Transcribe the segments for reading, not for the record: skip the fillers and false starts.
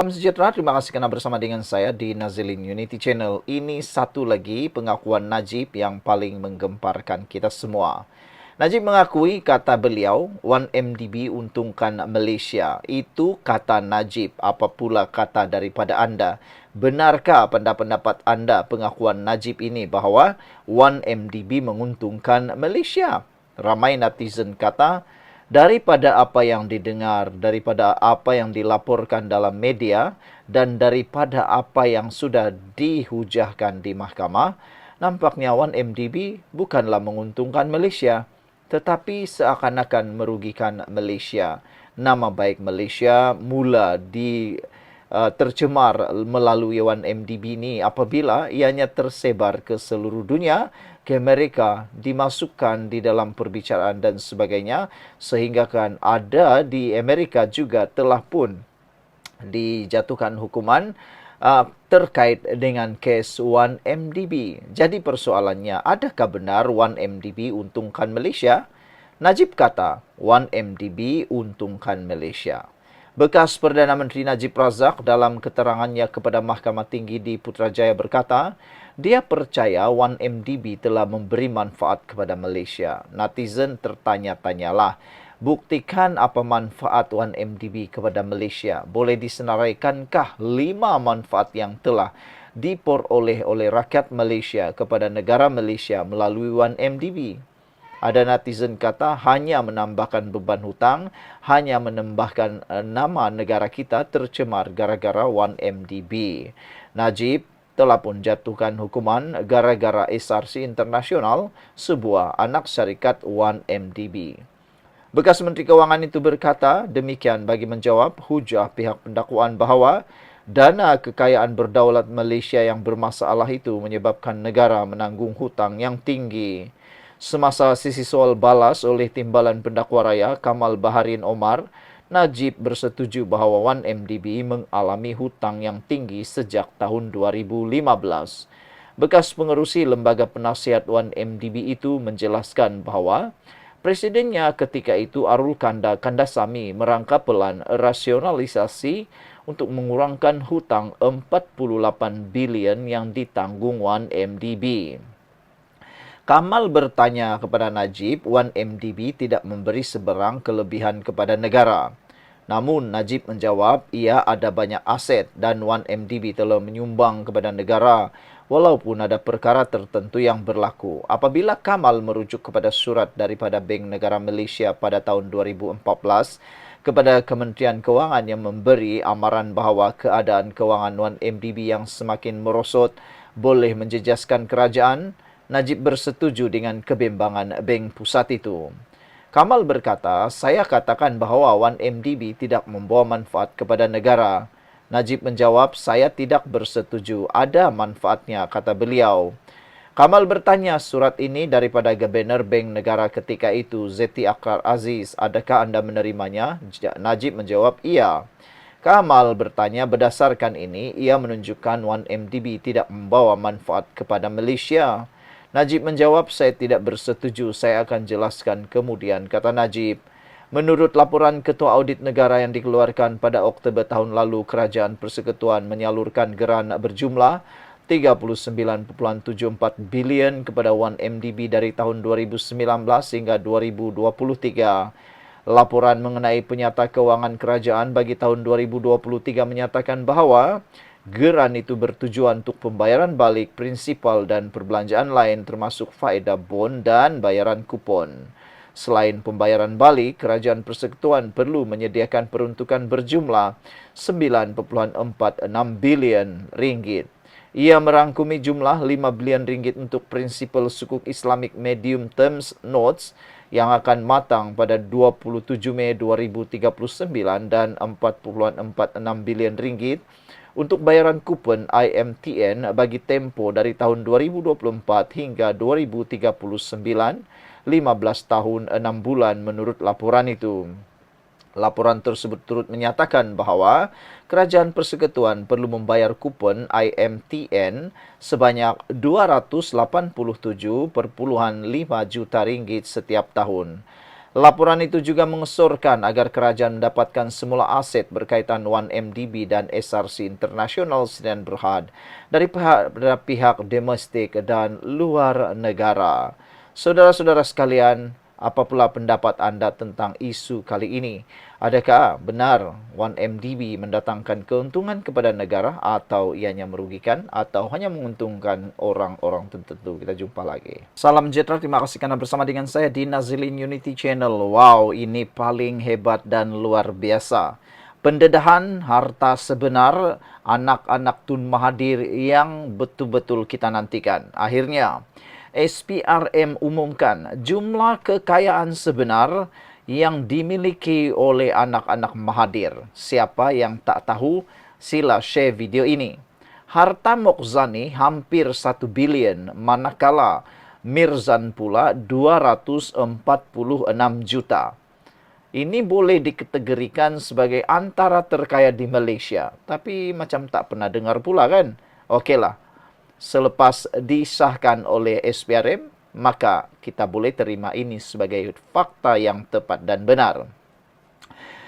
Salam sejahtera, terima kasih kerana bersama dengan saya di Nazilin Unity Channel. Ini satu lagi pengakuan Najib yang paling menggemparkan kita semua. Najib mengakui kata beliau, 1MDB untungkan Malaysia. Itu kata Najib, apa pula kata daripada anda? Benarkah pendapat anda pengakuan Najib ini bahawa 1MDB menguntungkan Malaysia? Ramai netizen kata, daripada apa yang didengar, daripada apa yang dilaporkan dalam media, dan daripada apa yang sudah dihujahkan di mahkamah, nampaknya 1MDB bukanlah menguntungkan Malaysia, tetapi seakan-akan merugikan Malaysia. Nama baik Malaysia mula tercemar melalui 1MDB ini apabila ianya tersebar ke seluruh dunia, ke Amerika, dimasukkan di dalam perbicaraan dan sebagainya, sehingga kan ada di Amerika juga telah pun dijatuhkan hukuman terkait dengan kes 1MDB. Jadi persoalannya, adakah benar 1MDB untungkan Malaysia? Najib kata, 1MDB untungkan Malaysia. Bekas Perdana Menteri Najib Razak dalam keterangannya kepada Mahkamah Tinggi di Putrajaya berkata, dia percaya 1MDB telah memberi manfaat kepada Malaysia. Netizen tertanya-tanyalah, buktikan apa manfaat 1MDB kepada Malaysia? Boleh disenaraikankah 5 manfaat yang telah diperoleh oleh rakyat Malaysia kepada negara Malaysia melalui 1MDB? Ada netizen kata hanya menambahkan beban hutang, hanya menambahkan nama negara kita tercemar gara-gara 1MDB. Najib telah pun jatuhkan hukuman gara-gara SRC International, sebuah anak syarikat 1MDB. Bekas Menteri Kewangan itu berkata demikian bagi menjawab hujah pihak pendakwaan bahawa dana kekayaan berdaulat Malaysia yang bermasalah itu menyebabkan negara menanggung hutang yang tinggi. Semasa sesi soal balas oleh Timbalan Pendakwa Raya Kamal Baharin Omar, Najib bersetuju bahawa 1MDB mengalami hutang yang tinggi sejak tahun 2015. Bekas pengerusi Lembaga Penasihat 1MDB itu menjelaskan bahawa presidennya ketika itu Arul Kandasamy merangka pelan rasionalisasi untuk mengurangkan hutang 48 bilion yang ditanggung 1MDB. Kamal bertanya kepada Najib, 1MDB tidak memberi seberang kelebihan kepada negara. Namun Najib menjawab, ia ada banyak aset dan 1MDB telah menyumbang kepada negara walaupun ada perkara tertentu yang berlaku. Apabila Kamal merujuk kepada surat daripada Bank Negara Malaysia pada tahun 2014 kepada Kementerian Kewangan yang memberi amaran bahawa keadaan kewangan 1MDB yang semakin merosot boleh menjejaskan kerajaan, Najib bersetuju dengan kebimbangan Bank Pusat itu. Kamal berkata, saya katakan bahawa 1MDB tidak membawa manfaat kepada negara. Najib menjawab, saya tidak bersetuju. Ada manfaatnya, kata beliau. Kamal bertanya, surat ini daripada Gubernur Bank Negara ketika itu, Zeti Akrar Aziz. Adakah anda menerimanya? Najib menjawab, iya. Kamal bertanya, berdasarkan ini, ia menunjukkan 1MDB tidak membawa manfaat kepada Malaysia. Najib menjawab, saya tidak bersetuju, saya akan jelaskan kemudian, kata Najib. Menurut laporan Ketua Audit Negara yang dikeluarkan pada Oktober tahun lalu, Kerajaan Persekutuan menyalurkan geran berjumlah 39.74 bilion kepada 1MDB dari tahun 2019 hingga 2023. Laporan mengenai penyata kewangan kerajaan bagi tahun 2023 menyatakan bahawa geran itu bertujuan untuk pembayaran balik prinsipal dan perbelanjaan lain termasuk faedah bon dan bayaran kupon. Selain pembayaran balik, Kerajaan Persekutuan perlu menyediakan peruntukan berjumlah 9.46 bilion ringgit. Ia merangkumi jumlah 5 bilion ringgit untuk prinsipal sukuk Islamic Medium Terms Notes yang akan matang pada 27 Mei 2039 dan 4.46 bilion ringgit untuk bayaran kupon IMTN bagi tempoh dari tahun 2024 hingga 2039, 15 tahun 6 bulan menurut laporan itu. Laporan tersebut turut menyatakan bahawa Kerajaan Persekutuan perlu membayar kupon IMTN sebanyak 287.5 juta ringgit setiap tahun. Laporan itu juga mengesyorkan agar kerajaan mendapatkan semula aset berkaitan 1MDB dan SRC International Sdn Bhd dari pihak domestik dan luar negara. Saudara-saudara sekalian, apa pula pendapat anda tentang isu kali ini? Adakah benar 1MDB mendatangkan keuntungan kepada negara atau ianya merugikan atau hanya menguntungkan orang-orang tertentu? Kita jumpa lagi. Salam sejahtera, terima kasih karena bersama dengan saya di Nazilin Unity Channel. Wow, ini paling hebat dan luar biasa. Pendedahan harta sebenar anak-anak Tun Mahathir yang betul-betul kita nantikan. Akhirnya, SPRM umumkan jumlah kekayaan sebenar yang dimiliki oleh anak-anak Mahathir. Siapa yang tak tahu, sila share video ini. Harta Mokzani hampir 1 bilion, manakala Mirzan pula 246 juta. Ini boleh dikategorikan sebagai antara terkaya di Malaysia. Tapi macam tak pernah dengar pula kan? Okeylah. Selepas disahkan oleh SPRM, maka kita boleh terima ini sebagai fakta yang tepat dan benar.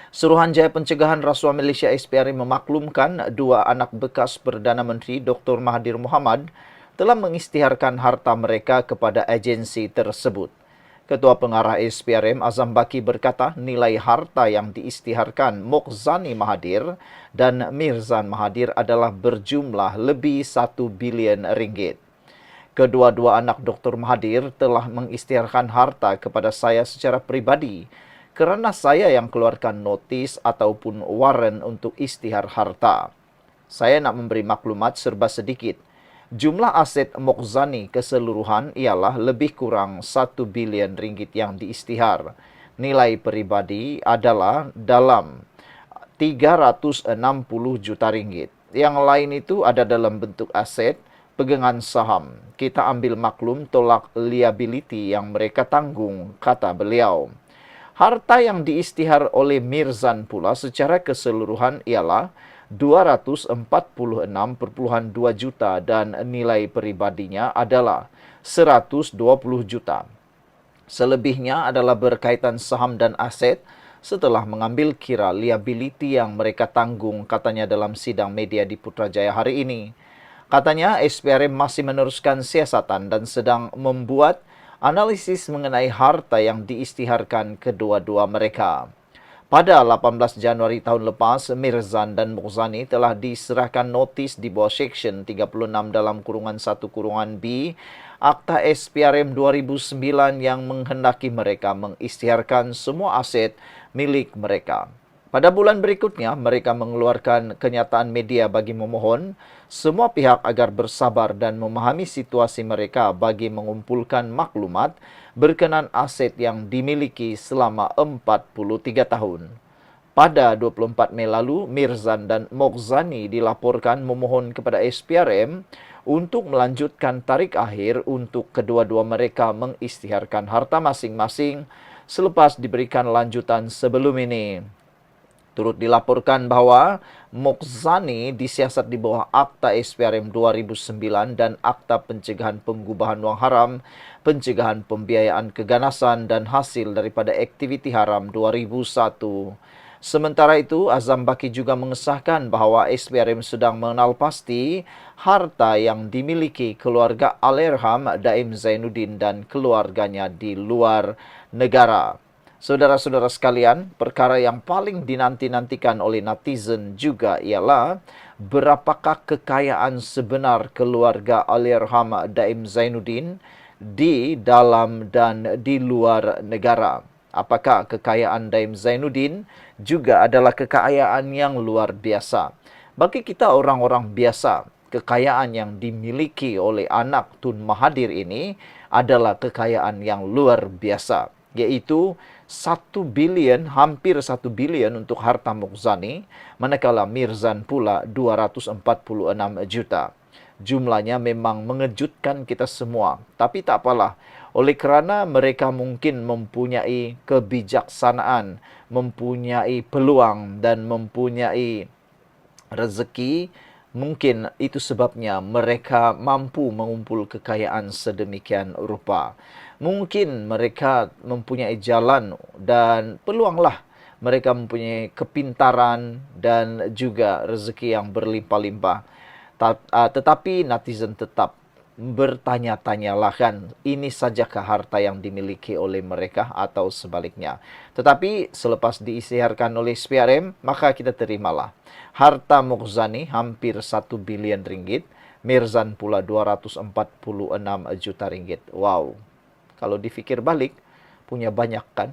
Suruhanjaya Pencegahan Rasuah Malaysia SPRM memaklumkan dua anak bekas Perdana Menteri Dr. Mahathir Mohamad telah mengisytiharkan harta mereka kepada agensi tersebut. Ketua Pengarah SPRM Azam Baki berkata nilai harta yang diisytiharkan Mokzani Mahathir dan Mirzan Mahathir adalah berjumlah lebih 1 bilion ringgit. Kedua-dua anak Dr. Mahathir telah mengisytiharkan harta kepada saya secara pribadi kerana saya yang keluarkan notis ataupun waran untuk isytihar harta. Saya nak memberi maklumat serba sedikit. Jumlah aset Mokzani keseluruhan ialah lebih kurang 1 bilion ringgit yang diisytihar. Nilai peribadi adalah dalam 360 juta ringgit. Yang lain itu ada dalam bentuk aset, pegangan saham. Kita ambil maklum tolak liability yang mereka tanggung, kata beliau. Harta yang diisytihar oleh Mirzan pula secara keseluruhan ialah 246.2 juta dan nilai peribadinya adalah 120 juta. Selebihnya adalah berkaitan saham dan aset setelah mengambil kira liability yang mereka tanggung, katanya dalam sidang media di Putrajaya hari ini. Katanya SPRM masih meneruskan siasatan dan sedang membuat analisis mengenai harta yang diisytiharkan kedua-dua mereka. Pada 18 Januari tahun lepas, Mirzan dan Mokzani telah diserahkan notis di bawah Seksyen 36 dalam kurungan 1 kurungan B Akta SPRM 2009 yang menghendaki mereka mengisytiharkan semua aset milik mereka. Pada bulan berikutnya, mereka mengeluarkan kenyataan media bagi memohon semua pihak agar bersabar dan memahami situasi mereka bagi mengumpulkan maklumat berkenaan aset yang dimiliki selama 43 tahun. Pada 24 Mei lalu, Mirzan dan Mokzani dilaporkan memohon kepada SPRM untuk melanjutkan tarik akhir untuk kedua-dua mereka mengisytiharkan harta masing-masing selepas diberikan lanjutan sebelum ini. Turut dilaporkan bahawa Mokzani disiasat di bawah Akta SPRM 2009 dan Akta Pencegahan Pengubahan Wang Haram, Pencegahan Pembiayaan Keganasan dan Hasil daripada Aktiviti Haram 2001. Sementara itu, Azam Baki juga mengesahkan bahawa SPRM sedang mengenal pasti harta yang dimiliki keluarga Allahyarham Daim Zainuddin dan keluarganya di luar negara. Saudara-saudara sekalian, perkara yang paling dinanti-nantikan oleh netizen juga ialah berapakah kekayaan sebenar keluarga Allahyarham Daim Zainuddin di dalam dan di luar negara. Apakah kekayaan Daim Zainuddin juga adalah kekayaan yang luar biasa. Bagi kita orang-orang biasa, kekayaan yang dimiliki oleh anak Tun Mahathir ini adalah kekayaan yang luar biasa, yaitu 1 bilion, hampir 1 bilion untuk harta Mokzani, manakala Mirzan pula 246 juta. Jumlahnya memang mengejutkan kita semua, tapi tak apalah. Oleh kerana mereka mungkin mempunyai kebijaksanaan, mempunyai peluang dan mempunyai rezeki, Mungkin itu sebabnya mereka mampu mengumpul kekayaan sedemikian rupa. Mungkin mereka mempunyai jalan dan peluanglah. Mereka mempunyai kepintaran dan juga rezeki yang berlimpah-limpah. Tetapi netizen tetap bertanya-tanyalah kan, ini sajakah harta yang dimiliki oleh mereka atau sebaliknya. Tetapi selepas diisiharkan oleh SPRM, maka kita terimalah. Harta Mukhzani hampir 1 bilion ringgit, Mirzan pula 246 juta ringgit. Wow, kalau dipikir balik, punya banyak kan?